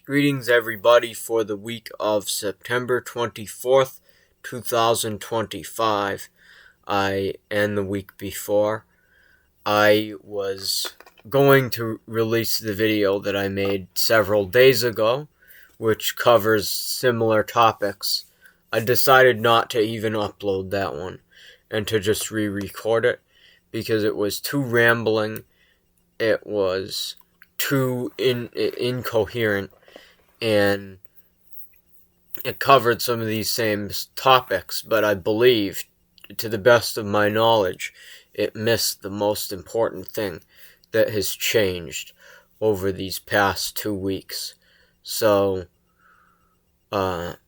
Greetings, everybody, for the week of September 24th, 2025. And the week before, I was going to release the video that I made several days ago, which covers similar topics. I decided not to even upload that one and to just re-record it because it was too rambling. It was too incoherent. And it covered some of these same topics, but I believe, to the best of my knowledge, it missed the most important thing that has changed over these past 2 weeks. So, what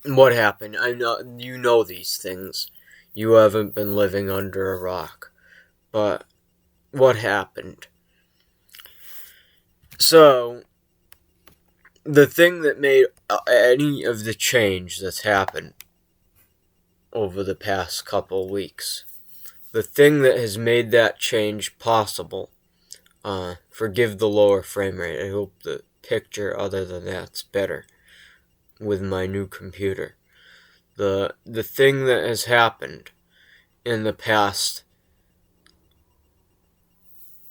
happened? I know you know these things. You haven't been living under a rock. But what happened? So, the thing that made any of the change that's happened over the past couple weeks, the thing that has made that change possible, forgive the lower frame rate, I hope the picture other than that's better with my new computer. The thing that has happened in the past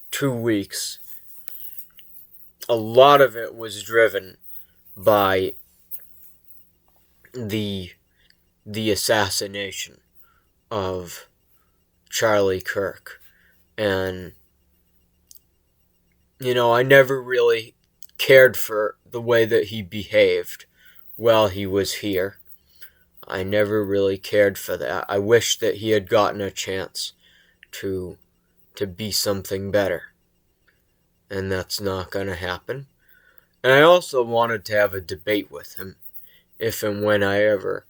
2 weeks, a lot of it was driven by the assassination of Charlie Kirk. And, I never really cared for the way that he behaved while he was here. I never really cared for that. I wish that he had gotten a chance to be something better. And that's not going to happen. And I also wanted to have a debate with him, if and when I ever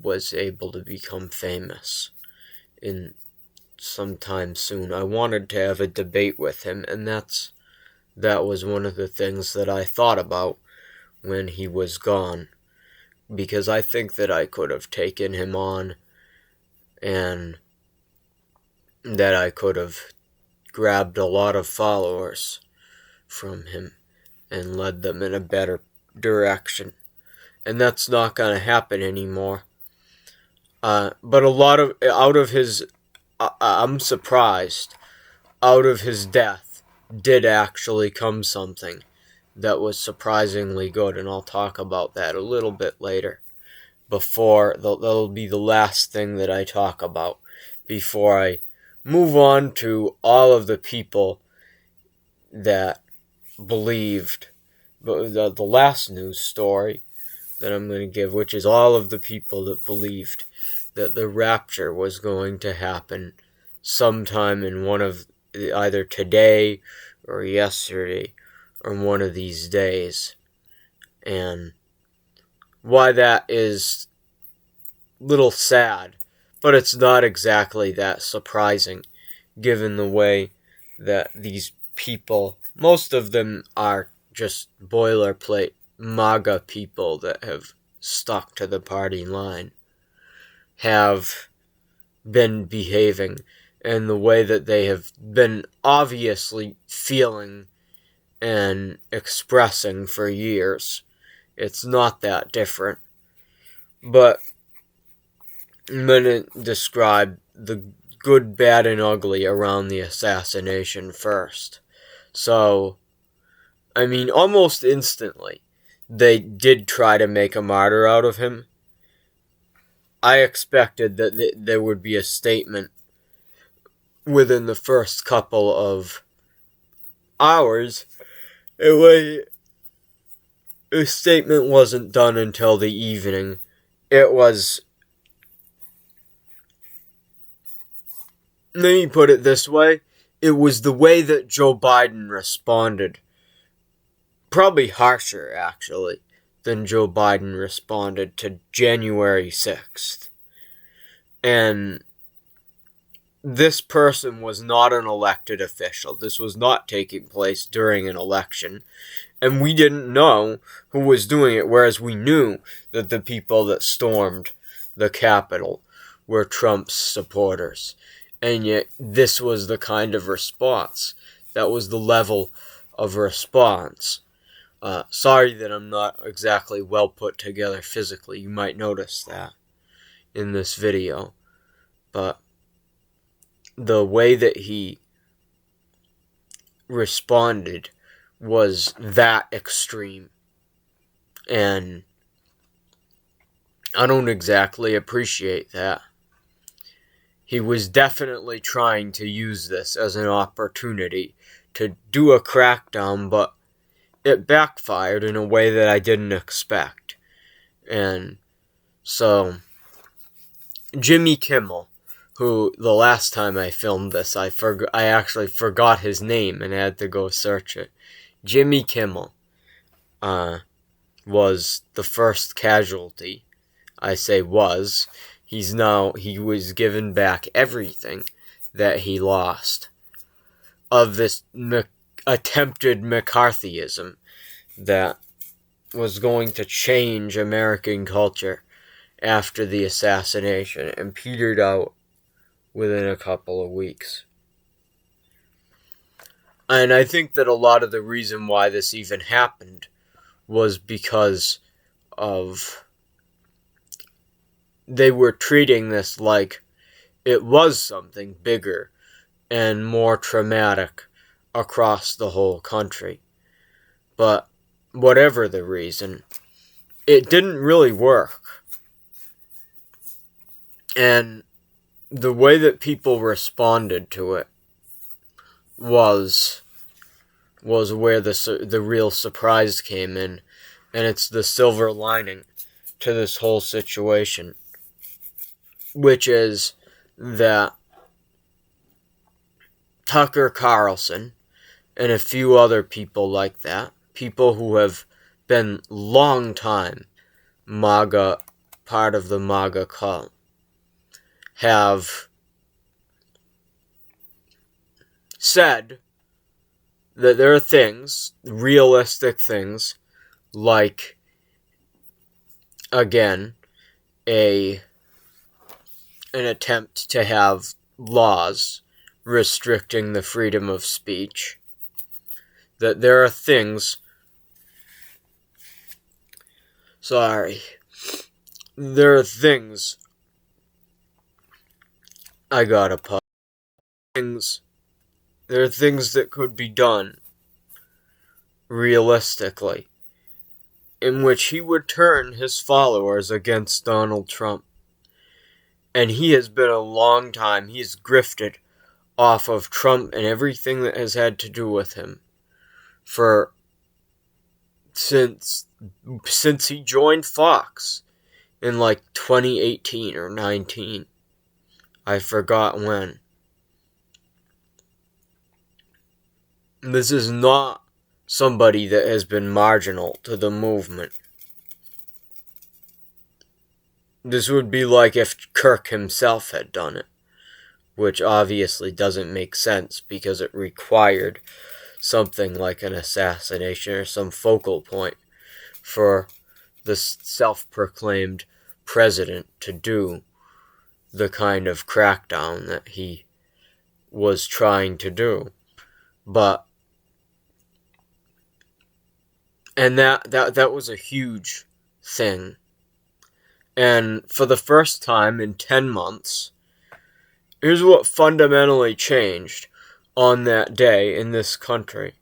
was able to become famous in sometime soon. I wanted to have a debate with him, and that was one of the things that I thought about when he was gone, because I think that I could have taken him on, and that I could have grabbed a lot of followers from him and led them in a better direction. And that's not going to happen anymore. But I'm surprised, out of his death did actually come something that was surprisingly good, and I'll talk about that a little bit later. That'll be the last thing that I talk about before I move on to all of the people that believed, the last news story that I'm going to give, which is all of the people that believed that the rapture was going to happen sometime in one of either today or yesterday or one of these days, and why that is a little sad. But it's not exactly that surprising, given the way that these people, most of them are just boilerplate MAGA people that have stuck to the party line, have been behaving, and the way that they have been obviously feeling and expressing for years. It's not that different. But I'm going to describe the good, bad, and ugly around the assassination first. So, almost instantly, they did try to make a martyr out of him. I expected that there would be a statement within the first couple of hours. The statement wasn't done until the evening. Let me put it this way. It was the way that Joe Biden responded. Probably harsher, actually, than Joe Biden responded to January 6th. And this person was not an elected official. This was not taking place during an election. And we didn't know who was doing it, whereas we knew that the people that stormed the Capitol were Trump's supporters. And yet, this was the kind of response. That was the level of response. Sorry that I'm not exactly well put together physically. You might notice that in this video. But the way that he responded was that extreme. And I don't exactly appreciate that. He was definitely trying to use this as an opportunity to do a crackdown, but it backfired in a way that I didn't expect. And so, Jimmy Kimmel, who the last time I filmed this, I actually forgot his name and had to go search it. Jimmy Kimmel was the first casualty. I say was. He was given back everything that he lost of this attempted McCarthyism that was going to change American culture after the assassination and petered out within a couple of weeks. And I think that a lot of the reason why this even happened was because of they were treating this like it was something bigger and more traumatic across the whole country. But whatever the reason, it didn't really work. And the way that people responded to it was where the real surprise came in, and it's the silver lining to this whole situation, which is that Tucker Carlson and a few other people like that, people who have been long time MAGA, part of the MAGA cult, have said that there are things, realistic things, like, again, an attempt to have laws restricting the freedom of speech, that there are things, there are things, there are things that could be done realistically, in which he would turn his followers against Donald Trump. And he has been a long time, he's grifted off of Trump and everything that has had to do with him since he joined Fox in like 2018 or 19. I forgot when. This is not somebody that has been marginal to the movement. This would be like if Kirk himself had done it, which obviously doesn't make sense because it required something like an assassination or some focal point for the self-proclaimed president to do the kind of crackdown that he was trying to do. And that was a huge thing. And for the first time in 10 months, here's what fundamentally changed on that day in this country.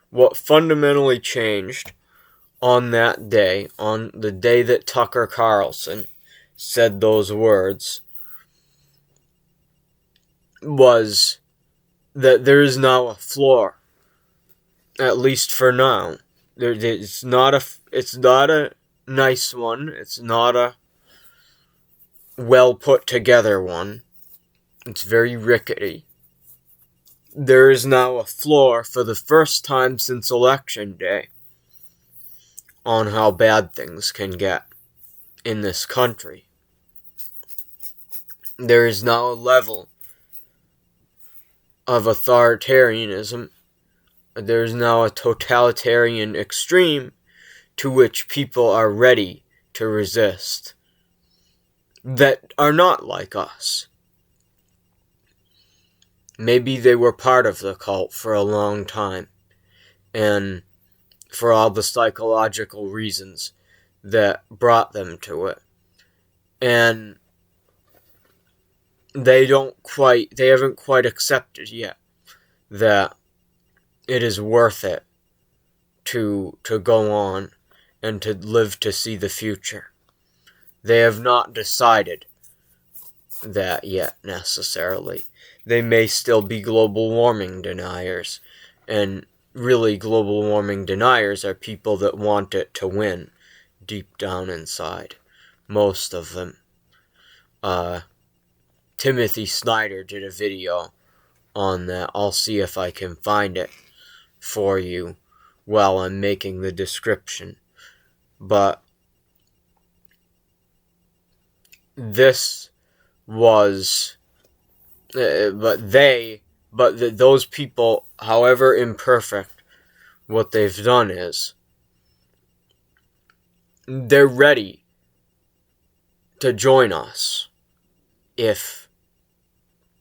What fundamentally changed on that day, on the day that Tucker Carlson said those words, was that there is now a floor, at least for now. It's not a nice one. It's not a well put together one. It's very rickety. There is now a floor for the first time since Election Day on how bad things can get in this country. There is now a level of authoritarianism. There is now a totalitarian extreme to which people are ready to resist that are not like us. Maybe they were part of the cult for a long time, and for all the psychological reasons that brought them to it. And they haven't quite accepted yet that it is worth it to go on and to live to see the future. They have not decided that yet, necessarily. They may still be global warming deniers, and really global warming deniers are people that want it to win deep down inside. Most of them. Timothy Snyder did a video on that. I'll see if I can find it for you while I'm making the description. But this was, those people, however imperfect, what they've done is they're ready to join us if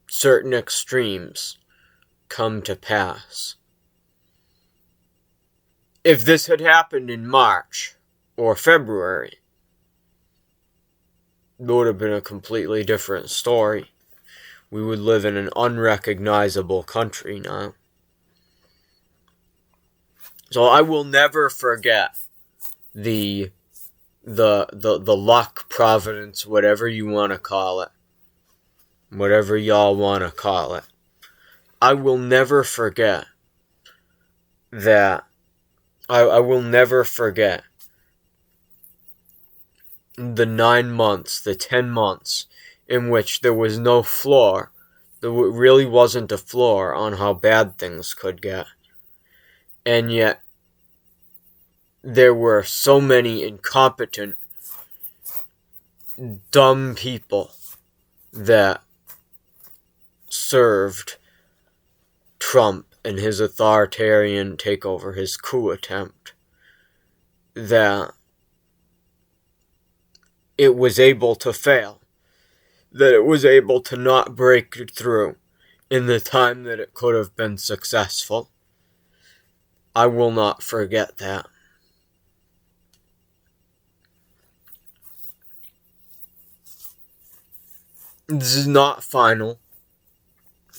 certain extremes come to pass. If this had happened in March or February, it would have been a completely different story. We would live in an unrecognizable country now. So I will never forget the luck, providence, whatever you want to call it. Whatever y'all want to call it. I will never forget that. I will never forget the 9 months, the 10 months in which there was no floor. There really wasn't a floor on how bad things could get. And yet, there were so many incompetent, dumb people that served Trump and his authoritarian takeover, his coup attempt, that it was able to fail, that it was able to not break through in the time that it could have been successful. I will not forget that. This is not final.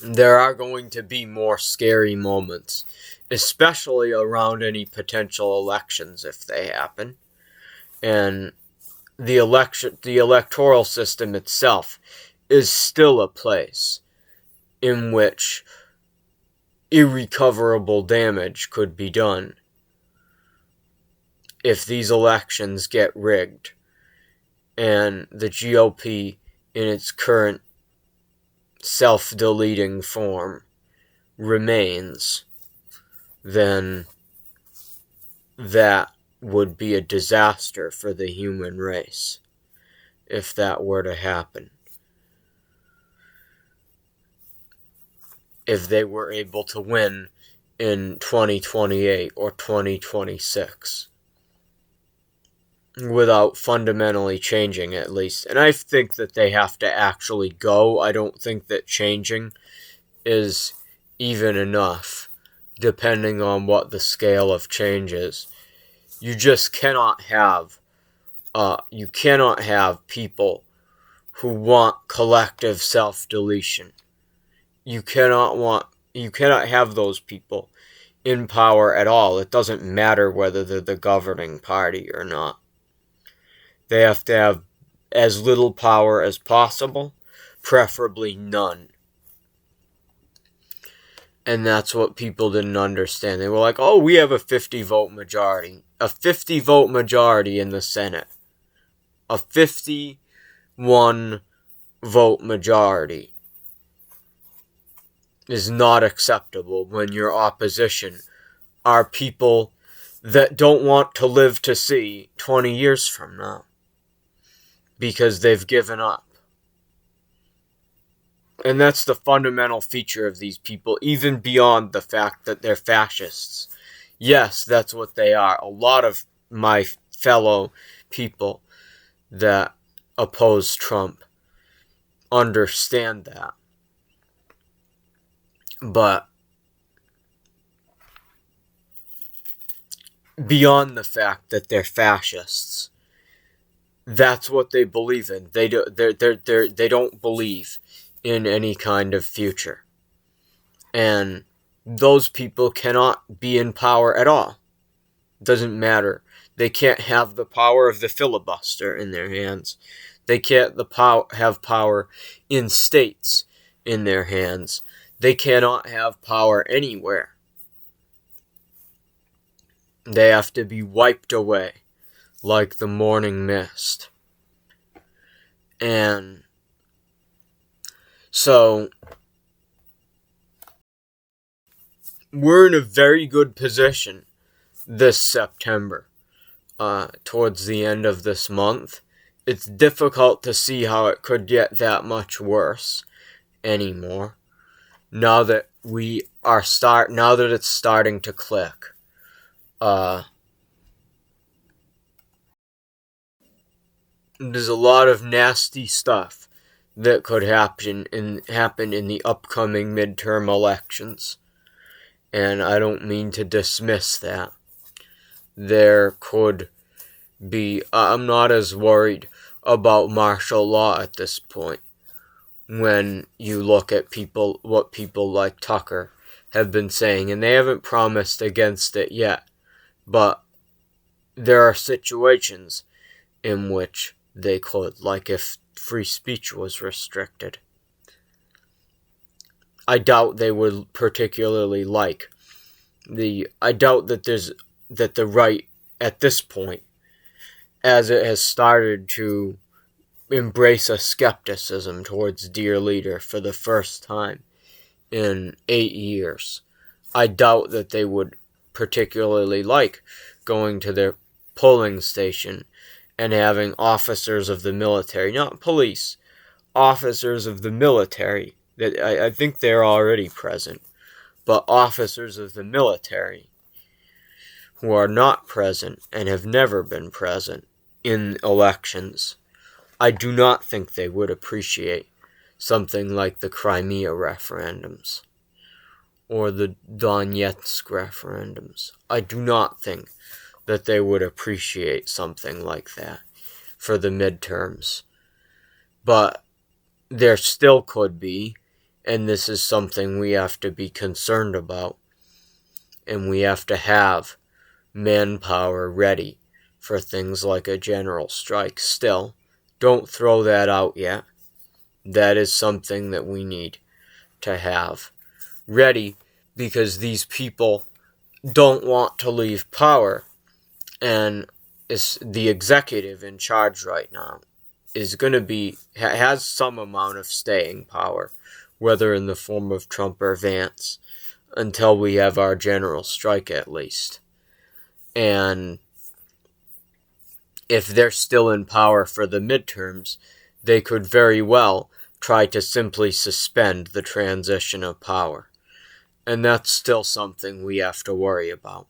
There are going to be more scary moments, especially around any potential elections if they happen. And the electoral system itself is still a place in which irrecoverable damage could be done if these elections get rigged and the GOP in its current self-deleting form remains, then that would be a disaster for the human race if that were to happen. If they were able to win in 2028 or 2026 without fundamentally changing, at least. And I think that they have to actually go. I don't think that changing is even enough, depending on what the scale of change is. You just cannot have people who want collective self-deletion. You cannot have those people in power at all. It doesn't matter whether they're the governing party or not. They have to have as little power as possible, preferably none. And that's what people didn't understand. They were like, oh, we have a 50-vote majority. A 50-vote majority in the Senate. A 51-vote majority is not acceptable when your opposition are people that don't want to live to see 20 years from now. Because they've given up. And that's the fundamental feature of these people, even beyond the fact that they're fascists. Yes, that's what they are. A lot of my fellow people that oppose Trump understand that. But beyond the fact that they're fascists. That's what they believe in. They don't believe in any kind of future. And those people cannot be in power at all. Doesn't matter. They can't have the power of the filibuster in their hands. They can't have power in states in their hands. They cannot have power anywhere. They have to be wiped away like the morning mist. And so we're in a very good position this September, towards the end of this month. It's difficult to see how it could get that much worse anymore. Now that now that it's starting to click. There's a lot of nasty stuff that could happen in the upcoming midterm elections. And I don't mean to dismiss that. There could be, I'm not as worried about martial law at this point. When you look at what people like Tucker have been saying, and they haven't promised against it yet, but there are situations in which they could, like if free speech was restricted. I doubt they would particularly like I doubt that the right at this point, as it has started to embrace a skepticism towards Dear Leader for the first time in 8 years. I doubt that they would particularly like going to their polling station and having officers of the military, not police, officers of the military, that I think they're already present, but officers of the military who are not present and have never been present in elections. I do not think they would appreciate something like the Crimea referendums or the Donetsk referendums. I do not think that they would appreciate something like that for the midterms. But there still could be, and this is something we have to be concerned about, and we have to have manpower ready for things like a general strike still. Don't throw that out yet. That is something that we need to have ready, because these people don't want to leave power, and it's the executive in charge right now is going to be, has some amount of staying power, whether in the form of Trump or Vance, until we have our general strike at least. And if they're still in power for the midterms, they could very well try to simply suspend the transition of power. And that's still something we have to worry about.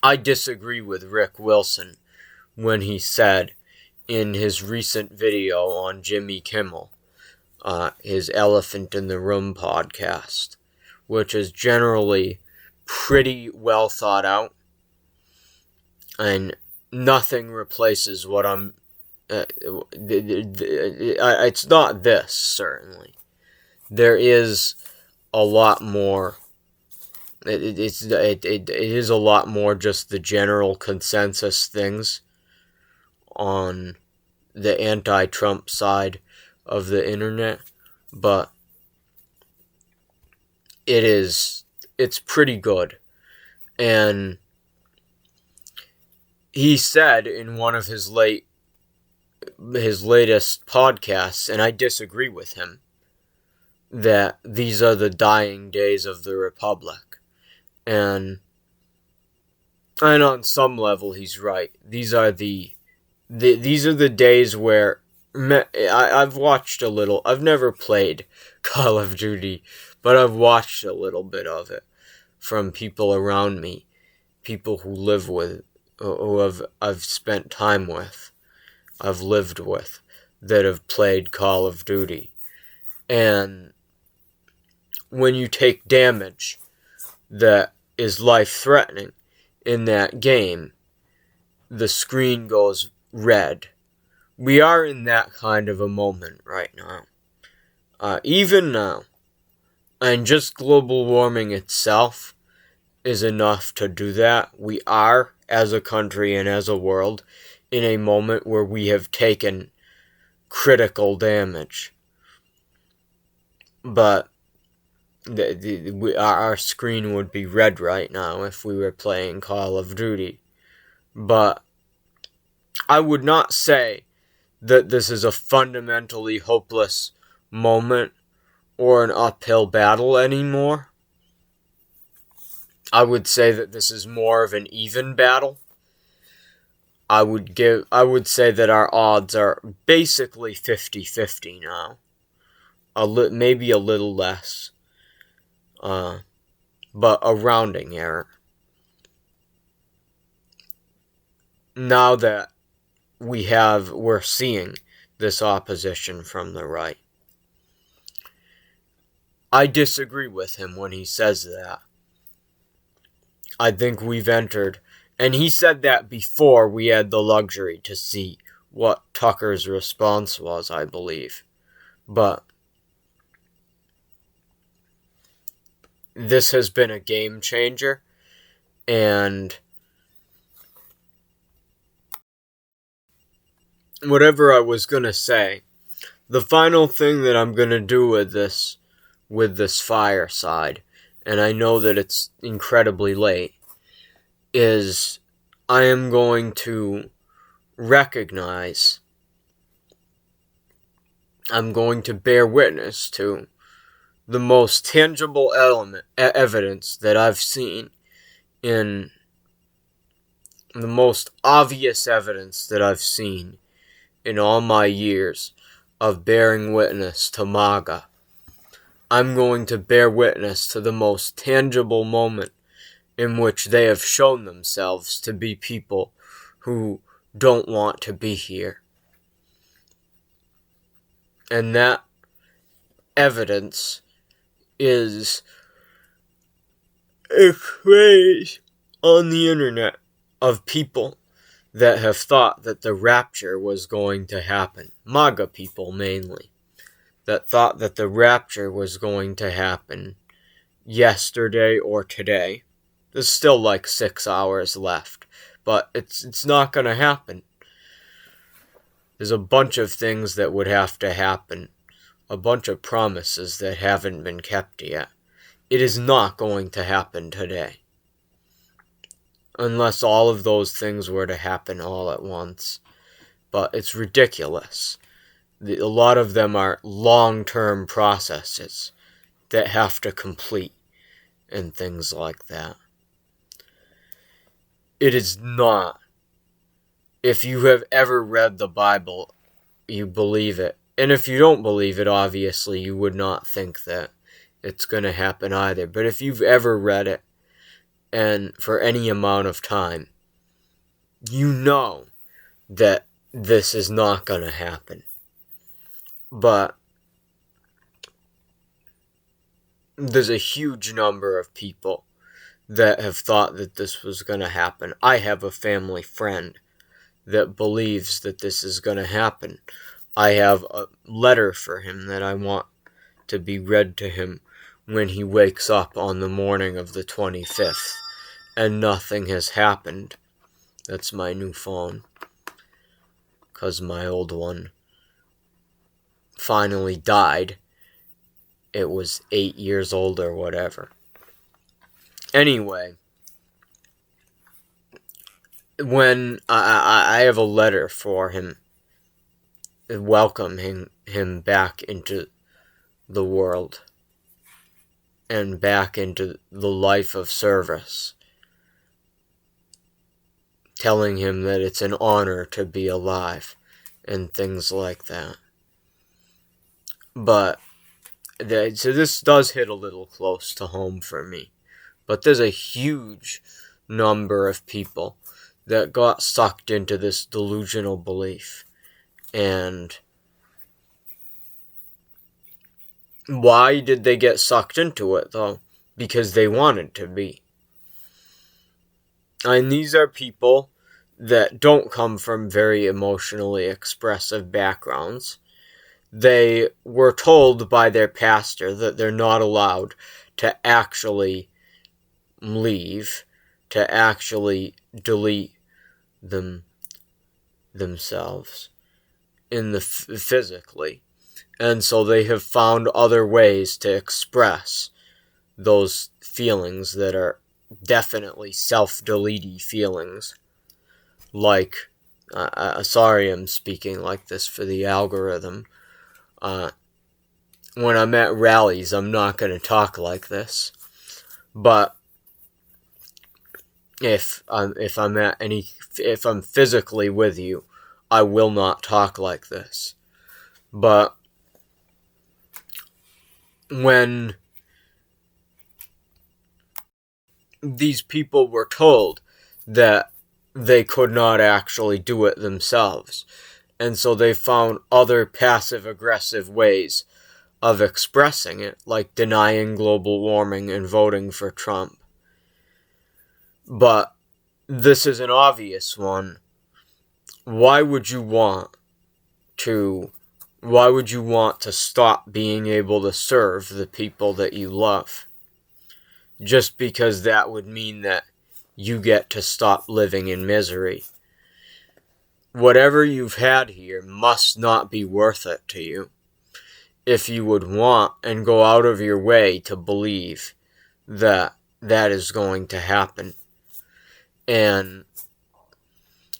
I disagree with Rick Wilson when he said in his recent video on Jimmy Kimmel, his Elephant in the Room podcast, which is generally pretty well thought out, and nothing replaces what it's not this, certainly. There is a lot more. It is a lot more just the general consensus things on the anti-Trump side of the internet, but it's pretty good. And he said in one of his latest podcasts, and I disagree with him, that these are the dying days of the Republic. And on some level he's right. These are the days where I've watched a little. I've never played Call of Duty, but I've watched a little bit of it from people around me, people who live with, I've spent time with, I've lived with, that have played Call of Duty. And when you take damage that is life-threatening in that game, the screen goes red. We are in that kind of a moment right now. Even now. And just global warming itself is enough to do that. We are, as a country and as a world, in a moment where we have taken critical damage. But our screen would be red right now if we were playing Call of Duty. But I would not say that this is a fundamentally hopeless moment or an uphill battle anymore. I would say that this is more of an even battle. I would say that our odds are basically 50-50 now. Maybe a little less. But a rounding error. Now that we're seeing this opposition from the right. I disagree with him when he says that. I think we've entered, and he said that before we had the luxury to see what Tucker's response was, I believe. But this has been a game changer, and whatever I was going to say, the final thing that I'm going to do with this fireside, and I know that it's incredibly late, is I am going to recognize, I'm going to bear witness to the most tangible evidence that I've seen, in the most obvious evidence that I've seen in all my years of bearing witness to MAGA. I'm going to bear witness to the most tangible moment in which they have shown themselves to be people who don't want to be here. And that evidence is a craze on the internet of people that have thought that the rapture was going to happen. MAGA people mainly. That thought that the rapture was going to happen yesterday or today. There's still like 6 hours left, but it's not going to happen. There's a bunch of things that would have to happen, a bunch of promises that haven't been kept yet. It is not going to happen today. Unless all of those things were to happen all at once. But it's ridiculous. A lot of them are long-term processes that have to complete and things like that. It is not. If you have ever read the Bible, you believe it. And if you don't believe it, obviously, you would not think that it's going to happen either. But if you've ever read it, and for any amount of time, you know that this is not going to happen. But there's a huge number of people that have thought that this was going to happen. I have a family friend that believes that this is going to happen. I have a letter for him that I want to be read to him when he wakes up on the morning of the 25th, and nothing has happened. That's my new phone, because my old one finally died. It was 8 years old or whatever. Anyway, when I have a letter for him welcoming him back into the world and back into the life of service, telling him that it's an honor to be alive and things like that. But so this does hit a little close to home for me. But there's a huge number of people that got sucked into this delusional belief. And Why did they get sucked into it, though? Because they wanted to be. And these are people that don't come from very emotionally expressive backgrounds. They were told by their pastor that they're not allowed to actually leave, to actually delete themselves physically. And so they have found other ways to express those feelings that are definitely self-delete feelings. Like, sorry I'm speaking like this for the algorithm. When I'm at rallies, I'm not going to talk like this. But if I'm physically with you, I will not talk like this. But when these people were told that they could not actually do it themselves, and so they found other passive-aggressive ways of expressing it, like denying global warming and voting for Trump. But this is an obvious one. Why would you want to stop being able to serve the people that you love? Just because that would mean that you get to stop living in misery. Whatever you've had here must not be worth it to you, if you would want and go out of your way to believe that that is going to happen. And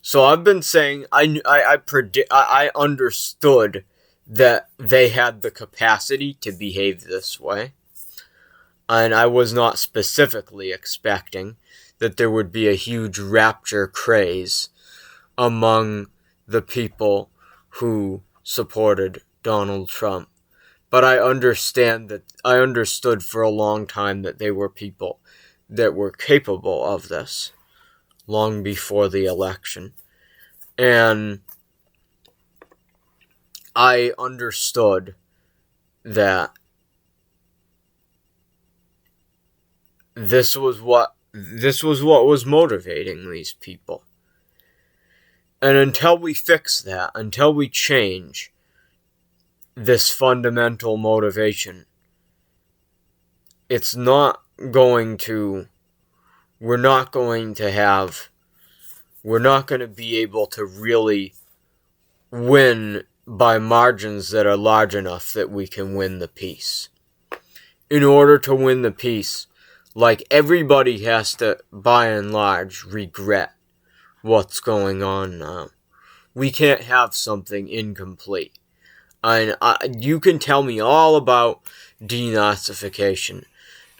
so I've been saying I understood that they had the capacity to behave this way. And I was not specifically expecting that there would be a huge rapture craze among the people who supported Donald Trump. But I understood for a long time that they were people that were capable of this long before the election. And I understood that this was what was motivating these people. And until we fix that, until we change this fundamental motivation, we're not going to be able to really win by margins that are large enough that we can win the peace. In order to win the peace, like, everybody has to, by and large, regret what's going on now. We can't have something incomplete. And you can tell me all about denazification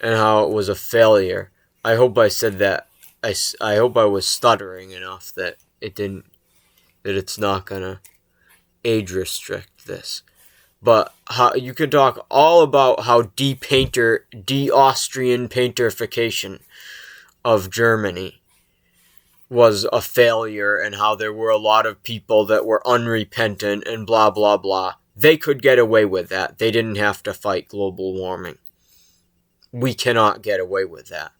and how it was a failure. I hope I said that. I hope I was stuttering enough that it's not gonna age restrict this. But you can talk all about how de-Austrian painterification of Germany was a failure, and how there were a lot of people that were unrepentant and blah, blah, blah. They could get away with that. They didn't have to fight global warming. We cannot get away with that.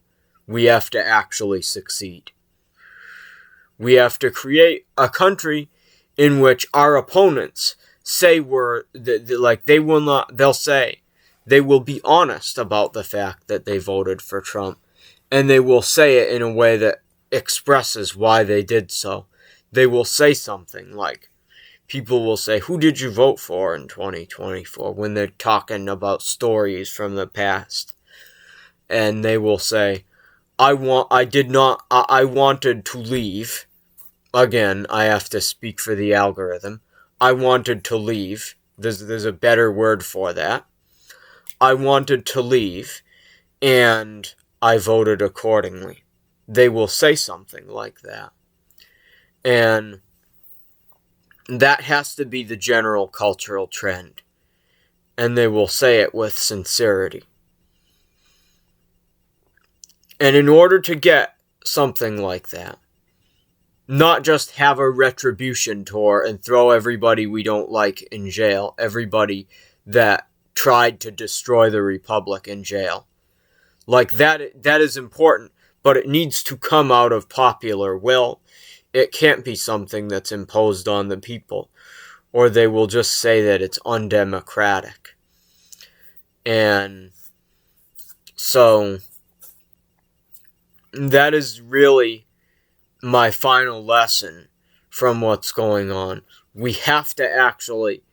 We have to actually succeed. We have to create a country in which our opponents say they'll say, they will be honest about the fact that they voted for Trump, and they will say it in a way that expresses why they did so. They will say something like, people will say, who did you vote for in 2024, when they're talking about stories from the past? And they will say, I wanted to leave. Again, I have to speak for the algorithm. I wanted to leave. There's a better word for that. I wanted to leave, and I voted accordingly. They will say something like that. And that has to be the general cultural trend. And they will say it with sincerity. And in order to get something like that, not just have a retribution tour and throw everybody we don't like in jail, everybody that tried to destroy the Republic in jail. Like, that is important, but it needs to come out of popular will. It can't be something that's imposed on the people, or they will just say that it's undemocratic. And so that is really my final lesson from what's going on. We have to actually,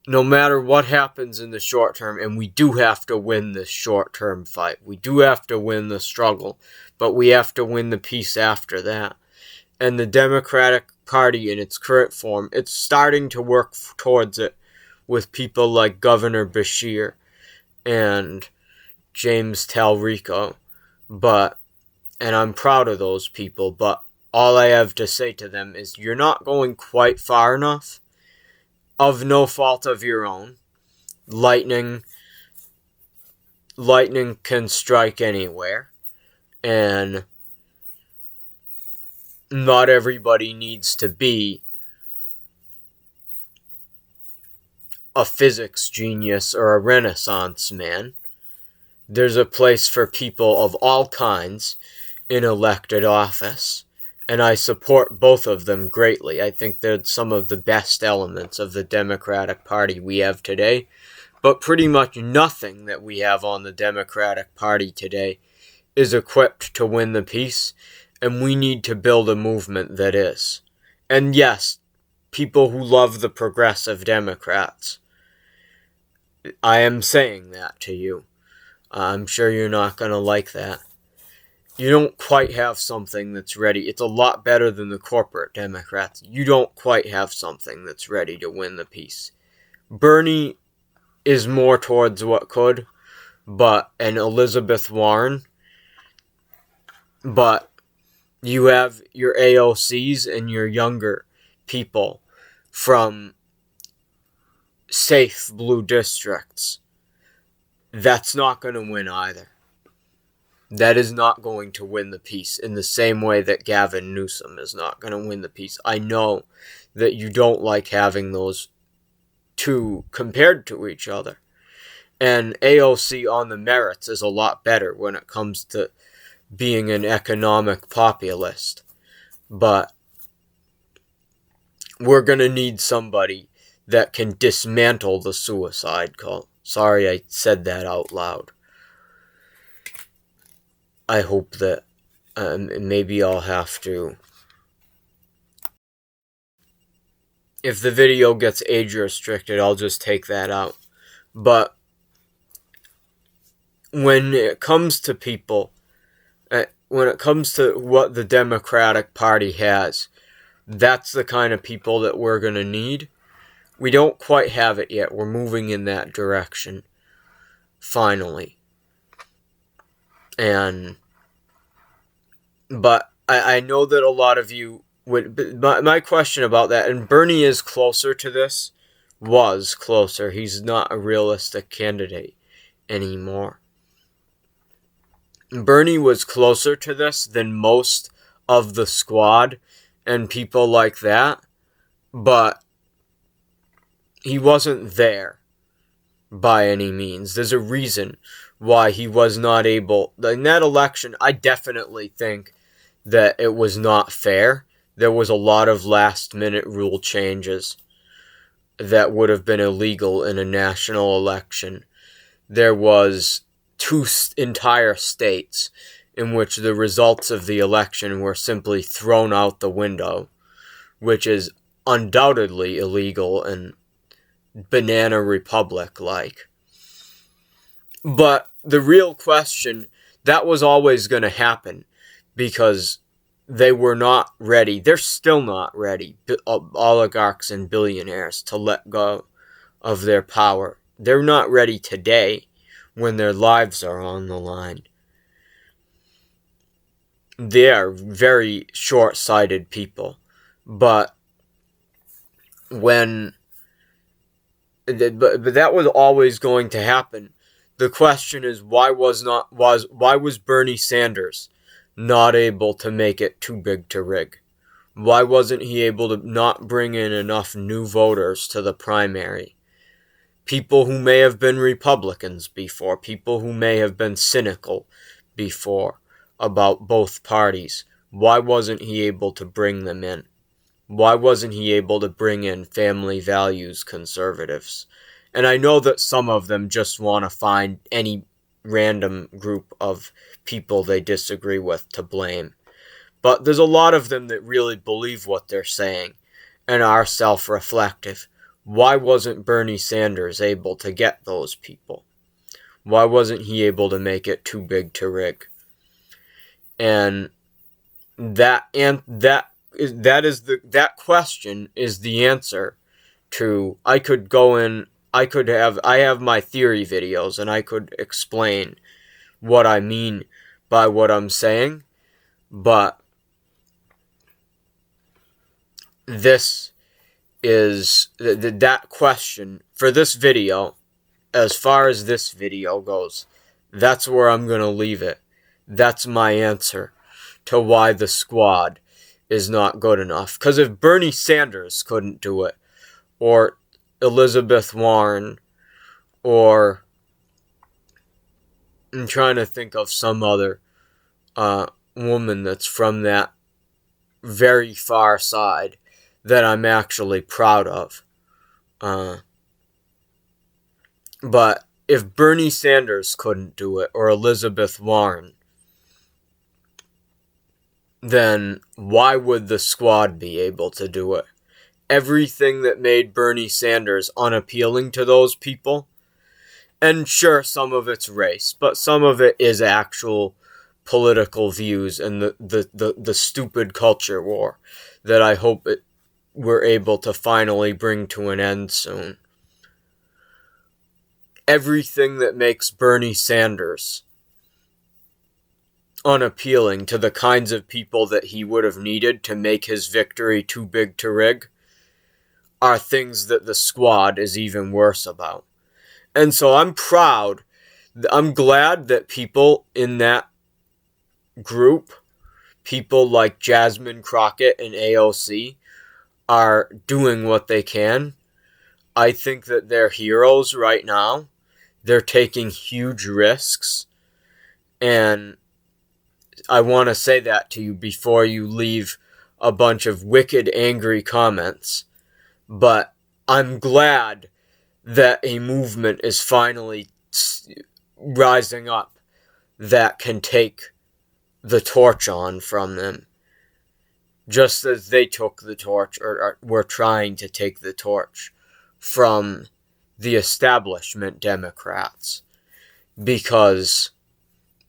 no matter what happens in the short term, and we do have to win this short-term fight. We do have to win the struggle, but we have to win the peace after that. And the Democratic Party in its current form, it's starting to work towards it with people like Governor Beshear and James Talrico. And I'm proud of those people, but all I have to say to them is you're not going quite far enough. Of no fault of your own. Lightning can strike anywhere. And not everybody needs to be a physics genius or a Renaissance man. There's a place for people of all kinds in elected office, and I support both of them greatly. I think they're some of the best elements of the Democratic Party we have today, but pretty much nothing that we have on the Democratic Party today is equipped to win the peace, and we need to build a movement that is. And yes, people who love the progressive Democrats, I am saying that to you. I'm sure you're not going to like that. You don't quite have something that's ready. It's a lot better than the corporate Democrats. You don't quite have something that's ready to win the peace. Bernie is more towards what could, and Elizabeth Warren, but you have your AOCs and your younger people from safe blue districts. That's not going to win either. That is not going to win the peace in the same way that Gavin Newsom is not going to win the peace. I know that you don't like having those two compared to each other. And AOC on the merits is a lot better when it comes to being an economic populist. But we're going to need somebody that can dismantle the suicide cult. Sorry I said that out loud. I hope that maybe I'll have to. If the video gets age restricted, I'll just take that out. But when it comes to people, when it comes to what the Democratic Party has, that's the kind of people that we're going to need. We don't quite have it yet. We're moving in that direction. Finally. But I know that a lot of you would. My question about that, and Bernie is closer to this, was closer. He's not a realistic candidate anymore. Bernie was closer to this than most of the squad and people like that, but he wasn't there by any means. There's a reason why he was not able. In that election, I definitely think that it was not fair. There was a lot of last-minute rule changes that would have been illegal in a national election. There was two entire states in which the results of the election were simply thrown out the window, which is undoubtedly illegal and banana republic-like. But the real question, that was always going to happen because they were not ready. They're still not ready, oligarchs and billionaires, to let go of their power. They're not ready today when their lives are on the line. They are very short-sighted people. But that was always going to happen. The question is, why was Bernie Sanders not able to make it too big to rig? Why wasn't he able to not bring in enough new voters to the primary people who may have been Republicans before, people who may have been cynical before about both parties. Why wasn't he able to bring them in? Why wasn't he able to bring in family values conservatives? And I know that some of them just want to find any random group of people they disagree with to blame. But there's a lot of them that really believe what they're saying and are self-reflective. Why wasn't Bernie Sanders able to get those people? Why wasn't he able to make it too big to rig? And that question is the answer to. I have my theory videos and I could explain what I mean by what I'm saying, but this is that question for this video. As far as this video goes, that's where I'm going to leave it. That's my answer to why the squad is not good enough. Because if Bernie Sanders couldn't do it, or Elizabeth Warren, or I'm trying to think of some other woman that's from that very far side that I'm actually proud of. But if Bernie Sanders couldn't do it, or Elizabeth Warren, then why would the squad be able to do it? Everything that made Bernie Sanders unappealing to those people, and sure, some of it's race, but some of it is actual political views and the stupid culture war that I hope we're able to finally bring to an end soon. Everything that makes Bernie Sanders unappealing to the kinds of people that he would have needed to make his victory too big to rig are things that the squad is even worse about. And so I'm glad that people in that group, people like Jasmine Crockett and AOC, are doing what they can. I think that they're heroes right now. They're taking huge risks. And I want to say that to you before you leave a bunch of wicked, angry comments. But I'm glad that a movement is finally rising up that can take the torch on from them. Just as they took the torch, or were trying to take the torch from the establishment Democrats, because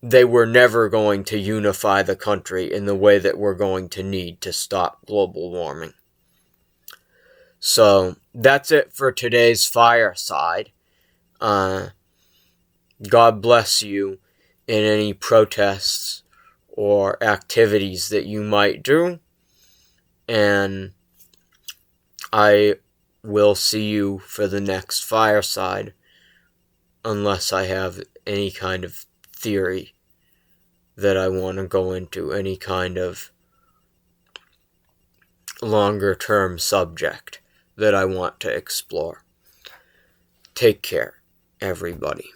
they were never going to unify the country in the way that we're going to need to stop global warming. So that's it for today's fireside. God bless you in any protests or activities that you might do. And I will see you for the next fireside, unless I have any kind of theory that I want to go into, any kind of longer term subject that I want to explore. Take care, everybody.